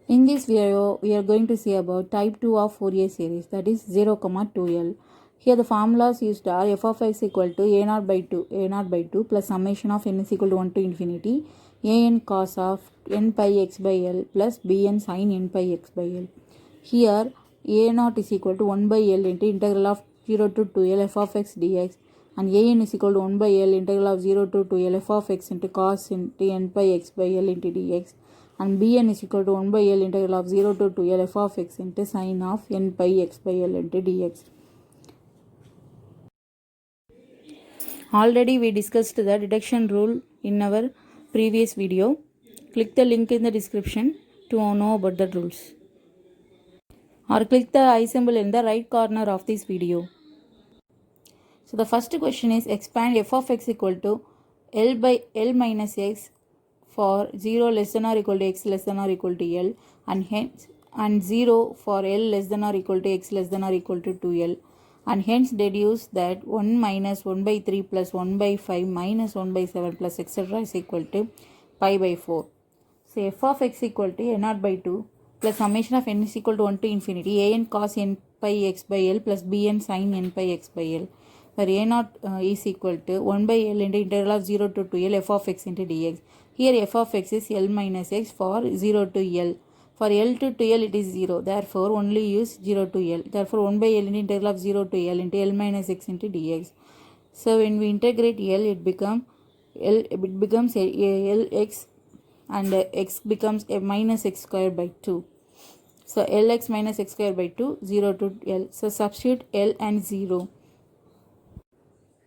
In this video, we are going to see about type 2 of Fourier series, that is 0, 2l. Here the formulas used are f of x equal to a0 by 2 plus summation of n is equal to 1 to infinity an cos of n pi x by l plus bn sin n pi x by l. Here a0 is equal to 1 by l into integral of 0 to 2l f of x dx, and an is equal to 1 by l integral of 0 to 2l f of x into cos into n pi x by l into dx, and bn is equal to 1 by l integral of 0 to 2l f of x into sin of n pi x by l into dx. Already we discussed the deduction rule in our previous video. Click the link in the description to know about the rules, or click the I symbol in the right corner of this video. So the first question is expand f of x equal to l by l minus x for 0 less than or equal to x less than or equal to l, and hence 0 for l less than or equal to x less than or equal to 2l, and hence deduce that 1 minus 1 by 3 plus 1 by 5 minus 1 by 7 plus etc. is equal to pi by 4. So f of x equal to a0 by 2 plus summation of n is equal to 1 to infinity an cos n pi x by l plus bn sin n pi x by l, where a0 is equal to 1 by l into integral of 0 to 2l f of x into dx. Here f of x is l minus x for 0 to l. For l to 2l it is 0. Therefore, only use 0 to l. Therefore, 1 by l into integral of 0 to l into l minus x into dx. So, when we integrate l, it becomes lx, and x becomes a minus x square by 2. So, lx minus x square by 2, 0 to l. So, substitute l and 0.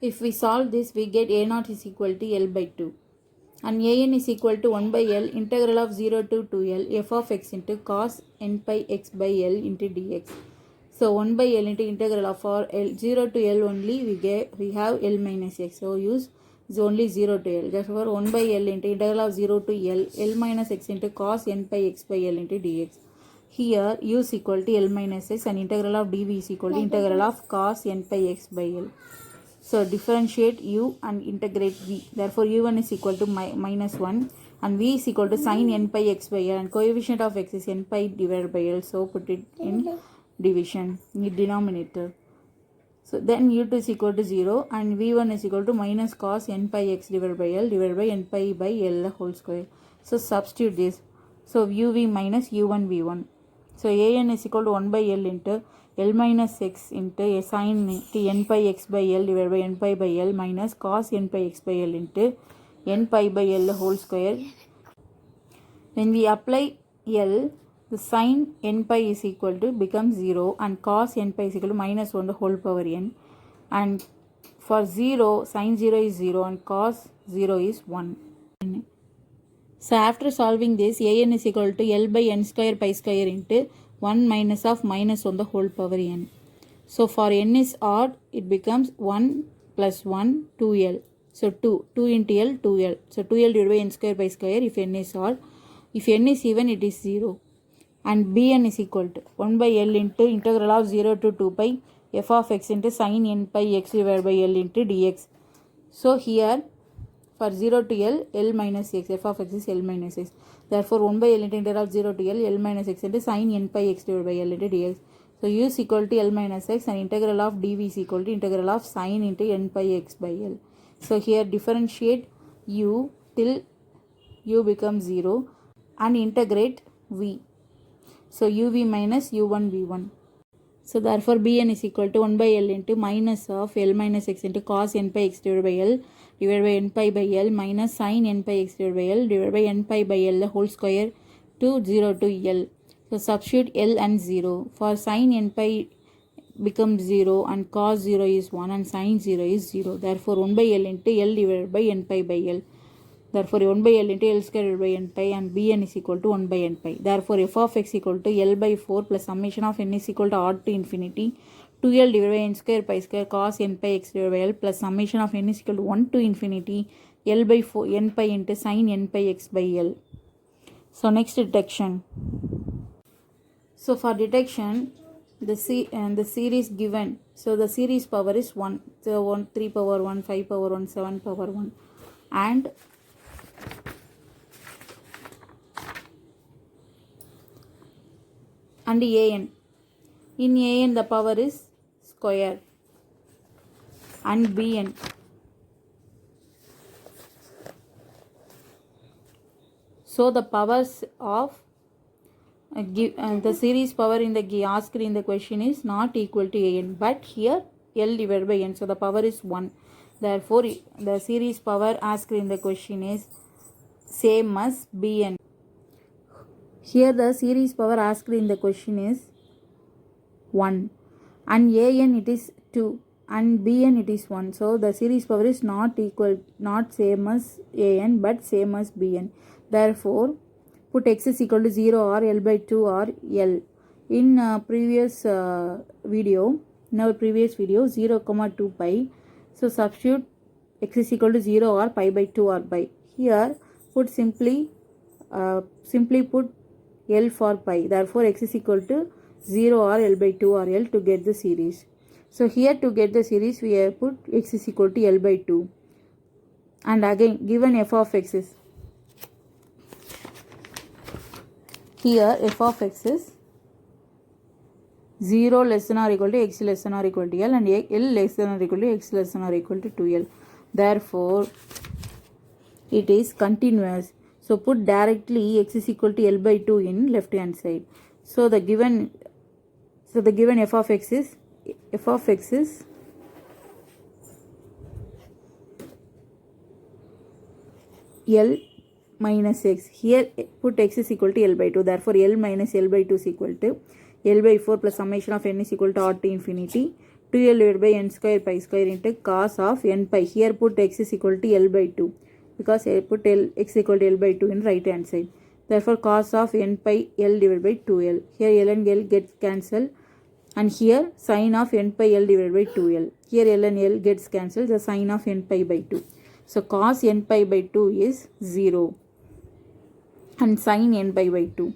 If we solve this, we get a0 is equal to l by 2. And an is equal to 1 by l integral of 0 to 2l f of x into cos n pi x by l into dx. So 1 by l into integral of for l 0 to l only we have l minus x. So use is only 0 to l. Therefore 1 by l into integral of 0 to l minus x into cos n pi x by l into dx. Here u is equal to l minus x and integral of dv is equal to integral of cos n pi x by l. So differentiate u and integrate v. Therefore u1 is equal to minus 1 and v is equal to sin n pi x by l, and coefficient of x is n pi divided by l. So put it in division in denominator. So then u2 is equal to 0 and v1 is equal to minus cos n pi x divided by l divided by n pi by l whole square. So substitute this. So uv minus u1 v1. So an is equal to 1 by l into l minus x into a sin n pi x by l divided by n pi by l minus cos n pi x by l into n pi by l whole square. When we apply l, the sin n pi is equal to becomes 0 and cos n pi is equal to minus 1 the whole power n, and for 0 sin 0 is 0 and cos 0 is 1. So after solving this, an is equal to l by n square pi square into 1 minus of minus 1 the whole power n. So for n is odd, it becomes 1 plus 1 2l. So 2 into l 2l. So 2l divided by n square by square if n is odd. If n is even, it is 0. And bn is equal to 1 by l into integral of 0 to 2 pi f of x into sin n pi x divided by l into dx. So here for 0 to l, l minus x, f of x is l minus x. Therefore 1 by l into integral of 0 to l, l minus x into sin n pi x divided by l into dx. So u is equal to l minus x and integral of dv is equal to integral of sin into n pi x by l. So here differentiate u till u becomes 0 and integrate v. So uv minus u1 v1. So therefore bn is equal to 1 by l into minus of l minus x into cos n pi x divided by l divided by n pi by l minus sin n pi x divided by l divided by n pi by l the whole square to 0 to l. So substitute l and 0. For sin n pi becomes 0 and cos 0 is 1 and sin 0 is 0. Therefore 1 by l into l divided by n pi by l. Therefore 1 by l into l square divided by n pi, and bn is equal to 1 by n pi. Therefore f of x equal to l by 4 plus summation of n is equal to odd to infinity 2l divided by n square pi square cos n pi x divided by l plus summation of n is equal to 1 to infinity l by 4 n pi into sin n pi x by l. So next detection. So for detection, the series given. So the series power is 1. So 1, 3 power 1, 5 power 1, 7 power 1. And and an. In an the power is square, and bn. So the powers of the series power in the asked in the question is not equal to an, but here L divided by n. So the power is 1. Therefore, the series power asked in the question is same as bn. Here the series power asked in the question is 1, and an it is 2, and bn it is 1. So the series power is not same as an, but same as bn. Therefore, put x is equal to 0 or L by 2 or L. In our previous video, 0, 2 pi. So substitute x is equal to 0 or pi by 2 or pi. Here put simply put L for pi. Therefore x is equal to 0 or L by 2 or L to get the series. So here to get the series we have put x is equal to L by 2. And again given f of x is, here f of x is 0 less than or equal to x less than or equal to L, and L less than or equal to x less than or equal to 2L. Therefore, it is continuous. So put directly x is equal to L by 2 in left hand side. So the given f of x is L minus x. Here put x is equal to L by 2. Therefore, L minus L by 2 is equal to L by 4 plus summation of n is equal to r to infinity 2L divided by n square pi square into cos of n pi. Here put x is equal to L by 2 because I put x equal to L by 2 in right hand side. Therefore, cos of n pi L divided by 2L. Here L and L gets cancelled, and here sin of n pi L divided by 2L. Here L and L gets cancelled, the sin of n pi by 2. So cos n pi by 2 is 0 and sin n pi by 2.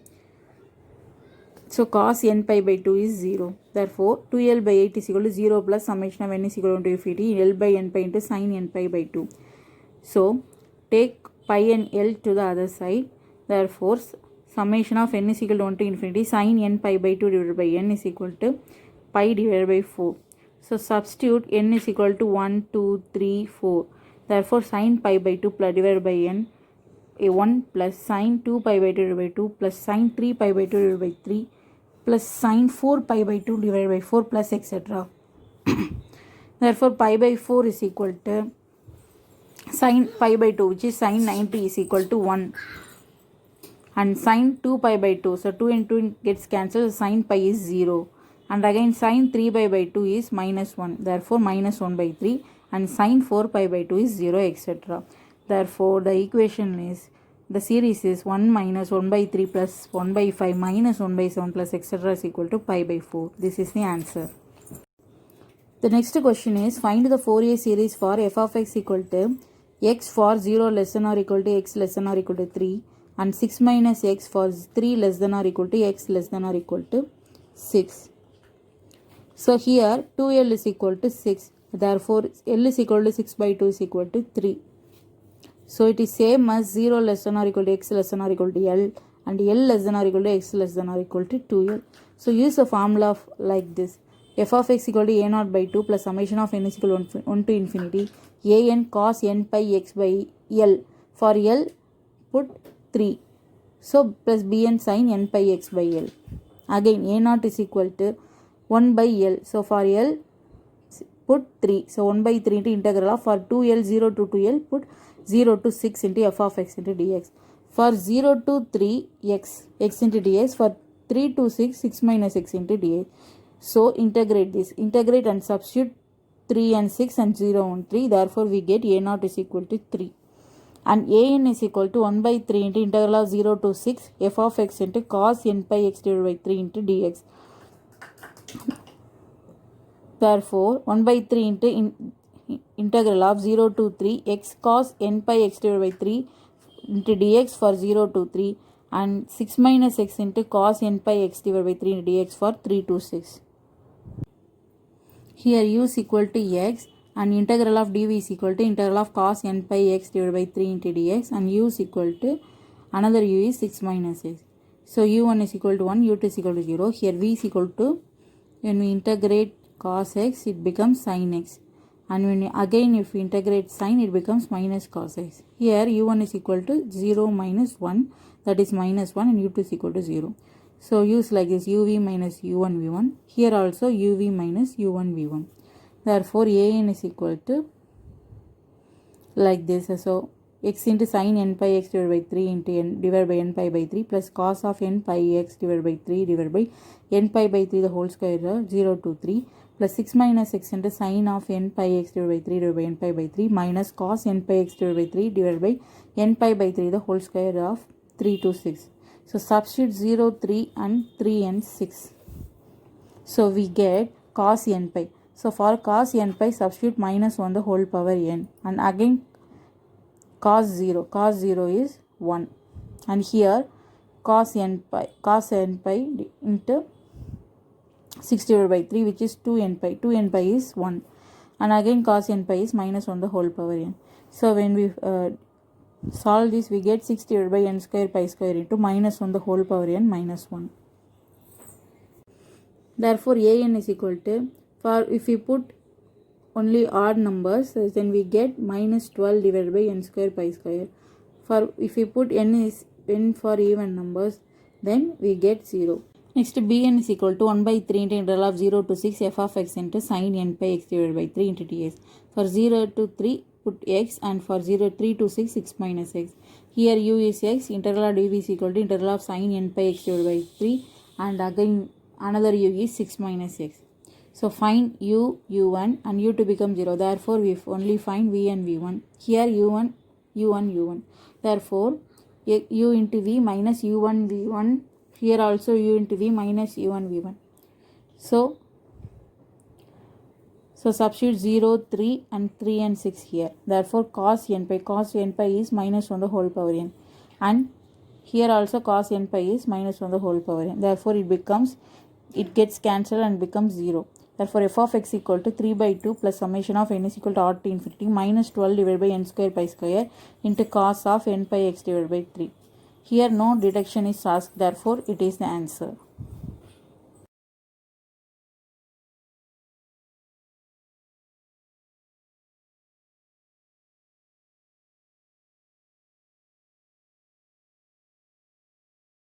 So cos n pi by 2 is 0. Therefore, 2L by 8 is equal to 0 plus summation of n is equal to infinity L by n pi into sin n pi by 2. So take pi and L to the other side. Therefore, summation of n is equal to 1 to infinity sin n pi by 2 divided by n is equal to pi divided by 4. So substitute n is equal to 1, 2, 3, 4. Therefore, sin pi by 2 plus divided by n, 1 plus sin 2 pi by 2 divided by 2 plus sin 3 pi by 2 divided by 3 plus sin 4 pi by 2 divided by 4 plus etc. Therefore, pi by 4 is equal to sin pi by 2, which is sin 90 is equal to 1, and sin 2 pi by 2. So 2 and 2 gets cancelled, sin pi is 0, and again sin 3 pi by 2 is minus 1. Therefore, minus 1 by 3, and sin 4 pi by 2 is 0, etc. Therefore, the equation is, the series is 1 minus 1 by 3 plus 1 by 5 minus 1 by 7 plus etc. is equal to pi by 4. This is the answer. The next question is, find the Fourier series for f of x equal to x for 0 less than or equal to x less than or equal to 3, and 6 minus x for 3 less than or equal to x less than or equal to 6. So here 2L is equal to 6. Therefore, L is equal to 6 by 2 is equal to 3. So it is same as 0 less than or equal to x less than or equal to L, and L less than or equal to x less than or equal to 2L. So use a formula like this. F of x equal to a naught by 2 plus summation of n is equal to 1 to infinity a n cos n pi x by L. For L put 3. So plus bn sin n pi x by L. Again a naught is equal to 1 by L. So for L put 3. So 1 by 3 into integral of, for 2L 0 to 2L put 0 to 6 into f of x into dx. For 0 to 3 x into dx. For 3 to 6 6 minus x into dx. So integrate this. Integrate and substitute 3 and 6 and 0 and 3. Therefore we get a naught is equal to 3. And an is equal to 1 by 3 into integral of 0 to 6 f of x into cos n pi x divided by 3 into dx. Therefore 1 by 3 into integral of 0 to 3 x cos n pi x divided by 3 into dx for 0 to 3, and 6 minus x into cos n pi x divided by 3 into dx for 3 to 6. Here u is equal to x, and integral of dv is equal to integral of cos n pi x divided by 3 into dx, and u is equal to another u is 6 minus x. So u1 is equal to 1, u2 is equal to 0. Here v is equal to, when we integrate cos x, it becomes sin x. And when again if we integrate sin, it becomes minus cos x. Here u1 is equal to 0 minus 1, that is minus 1, and u2 is equal to 0. So use like this, uv minus u1 v1. Here also uv minus u1 v1. Therefore an is equal to like this. So x into sin n pi x divided by 3 into n divided by n pi by 3 plus cos of n pi x divided by 3 divided by n pi by 3 the whole square 0 to 3 plus 6 minus x into sin of n pi x divided by 3 divided by n pi by 3 minus cos n pi x divided by 3 divided by n pi by 3 the whole square of 3 to 6. So substitute 0, 3 and 3 and 6. So we get cos n pi. So for cos n pi substitute minus 1 the whole power n, and again cos 0 is 1, and here cos n pi into 6 divided by 3 which is 2n pi is 1, and again cos n pi is minus 1 the whole power n. So when we solve this, we get 6 divided by n square pi square into minus 1 the whole power n minus 1. Therefore an is equal to, for if we put only odd numbers, then we get minus 12 divided by n square pi square. For if we put n for even numbers, then we get 0. Next bn is equal to 1 by 3 into integral of 0 to 6 f of x into sin n pi x divided by 3 into ds. For 0 to 3 put x, and for 3 to 6 6 minus x. Here u is x, integral of dv is equal to integral of sin n pi x divided by 3, and again another u is 6 minus x. So find u1 and u2 become 0. Therefore we only find v and v1. Here u1. Therefore u into v minus u1 v1. Here also u into v minus u1 v1. So substitute 0, 3 and 3 and 6 here. Therefore cos n pi is minus 1 the whole power n, and here also cos n pi is minus 1 the whole power n. Therefore it gets cancelled and becomes 0. Therefore f of x equal to 3 by 2 plus summation of n is equal to r to infinity minus 12 divided by n square pi square into cos of n pi x divided by 3. Here no deduction is asked, therefore it is the answer.